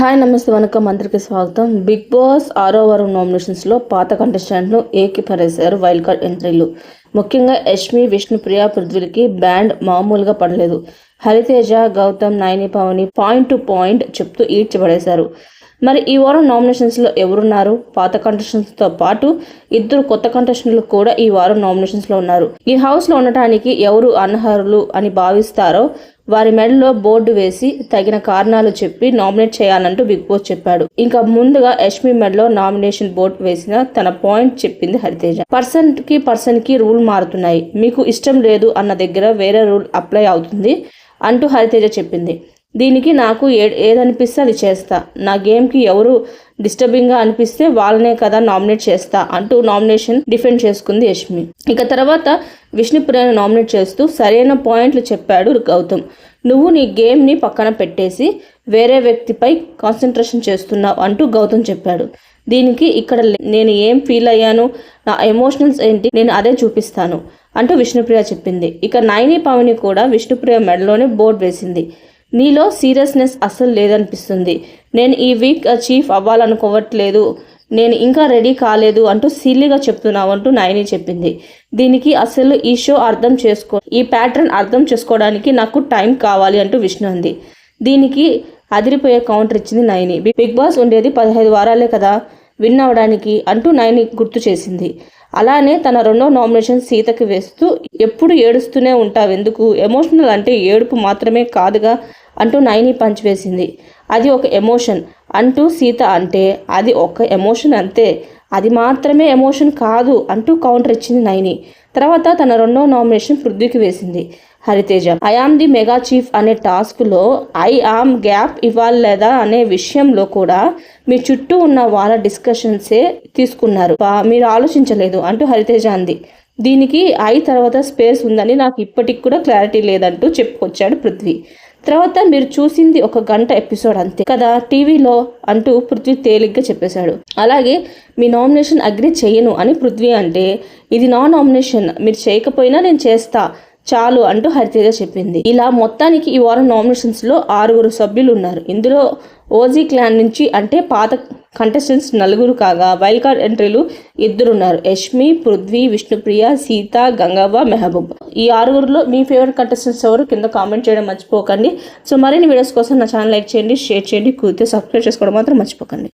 Hi నమస్తే వనకం అందరికీ స్వాగతం. బిగ్ బాస్ 6వ వారం నామినేషన్స్లో పాత కంటెస్టెంట్ను ఏకిపరేశారు వైల్డ్ కార్డ్ ఎంట్రీలు. ముఖ్యంగా యష్మి, విష్ణుప్రియ, పృథ్వీలకి బ్యాండ్ మామూలుగా పడలేదు. Hariteja, Gautam, Naini, Pavani point to point చెప్తూ ఈడ్చిపడేశారు. మరి ఈ వారం నామినేషన్స్లో ఎవరున్నారు? పాత కంటెస్టెంట్స్తో పాటు 2 కొత్త కంటెస్టెంట్లు కూడా ఈ వారం నామినేషన్స్లో ఉన్నారు. ఈ హౌస్లో ఉండటానికి ఎవరు అనర్హులు అని భావిస్తారో వారి మెడలో బోర్డు వేసి తగిన కారణాలు చెప్పి నామినేట్ చేయాలంటూ బిగ్ బాస్ చెప్పాడు. ఇంకా ముందుగా యష్మి మెడలో నామినేషన్ బోర్డు వేసిన తన పాయింట్ చెప్పింది హరితేజ. పర్సన్ కి రూల్ మారుతున్నాయి, మీకు ఇష్టం లేదు అన్న దగ్గర వేరే రూల్ అప్లై అవుతుంది అంటూ హరితేజ చెప్పింది. దీనికి నాకు ఏదనిపిస్తే అది చేస్తా, నా గేమ్కి ఎవరు డిస్టర్బింగ్గా అనిపిస్తే వాళ్ళనే కదా నామినేట్ చేస్తా అంటూ నామినేషన్ డిఫెండ్ చేసుకుంది యష్మి. ఇక తర్వాత విష్ణుప్రియను నామినేట్ చేస్తూ సరైన పాయింట్లు చెప్పాడు గౌతమ్. నువ్వు నీ గేమ్ని పక్కన పెట్టేసి వేరే వ్యక్తిపై కాన్సన్ట్రేషన్ చేస్తున్నావు అంటూ గౌతమ్ చెప్పాడు. దీనికి ఇక్కడ నేను ఏం ఫీల్ అయ్యాను, నా ఎమోషనల్స్ ఏంటి, నేను అదే చూపిస్తాను అంటూ విష్ణుప్రియ చెప్పింది. ఇక నైని, పవని కూడా విష్ణుప్రియ మెడలోనే బోర్డు వేసింది. నీలో సీరియస్నెస్ అస్సలు లేదనిపిస్తుంది, నేను ఈ వీక్ చీఫ్ అవ్వాలనుకోవట్లేదు, నేను ఇంకా రెడీ కాలేదు అంటూ సిల్లీగా చెప్తున్నావు అంటూ నైని చెప్పింది. దీనికి అసలు ఈ షో ఈ ప్యాటర్న్ అర్థం చేసుకోవడానికి నాకు టైం కావాలి అంటూ విష్ణు అంది. దీనికి అదిరిపోయే కౌంటర్ ఇచ్చింది నైని. బిగ్ బాస్ ఉండేది 15 వారాలే కదా విన్ అవడానికి అంటూ నైని గుర్తు చేసింది. అలానే తన 2వ నామినేషన్ సీతకి వేస్తూ ఎప్పుడు ఏడుస్తూనే ఉంటావెందుకు, ఎమోషనల్ అంటే ఏడుపు మాత్రమే కాదుగా అంటూ నైని పంచ్ వేసింది. అది ఒక ఎమోషన్ అంటూ సీత అంటే అది ఒక ఎమోషన్ అంతే, అది మాత్రమే ఎమోషన్ కాదు అంటూ కౌంటర్ ఇచ్చింది నైని. తర్వాత తన 2వ నామినేషన్ పృథ్వీకి వేసింది Hariteja. I am the mega chief అనే టాస్క్లో ఐ ఆమ్ గ్యాప్ ఇవ్వాలి లేదా అనే విషయంలో కూడా మీ చుట్టూ ఉన్న వాళ్ళ డిస్కషన్సే తీసుకున్నారు, మీరు ఆలోచించలేదు అంటూ హరితేజ అంది. దీనికి ఐ తర్వాత స్పేస్ ఉందని నాకు ఇప్పటికి కూడా క్లారిటీ లేదంటూ చెప్పుకొచ్చాడు పృథ్వీ. తర్వాత మీరు చూసింది 1 గంట ఎపిసోడ్ అంతే కదా టీవీలో అంటూ పృథ్వీ తేలిగ్గా చెప్పేశాడు. అలాగే మీ నామినేషన్ అగ్రి చేయను అని పృథ్వీ అంటే ఇది నా నామినేషన్, మీరు చేయకపోయినా నేను చేస్తా చాలు అంటూ హరితేజ చెప్పింది. ఇలా మొత్తానికి ఈ వారం నామినేషన్స్లో 6 సభ్యులు ఉన్నారు. ఇందులో ఓజీ క్లాన్ నుంచి అంటే పాత కంటెస్టెంట్స్ 4 కాగా వైల్డ్ కార్డ్ ఎంట్రీలు 2 ఉన్నారు. యష్మి, పృథ్వీ, విష్ణుప్రియ, సీత, గంగవ్వ, మెహబూబ్. ఈ 6లో మీ ఫేవరెట్ కంటెస్టెంట్స్ ఎవరు కింద కామెంట్ చేయడం మర్చిపోకండి. సో మరిన్ని వీడియోస్ కోసం నా ఛానల్ లైక్ చేయండి, షేర్ చేయండి, కుదిరితే సబ్స్క్రైబ్ చేసుకోవడం మాత్రం మర్చిపోకండి.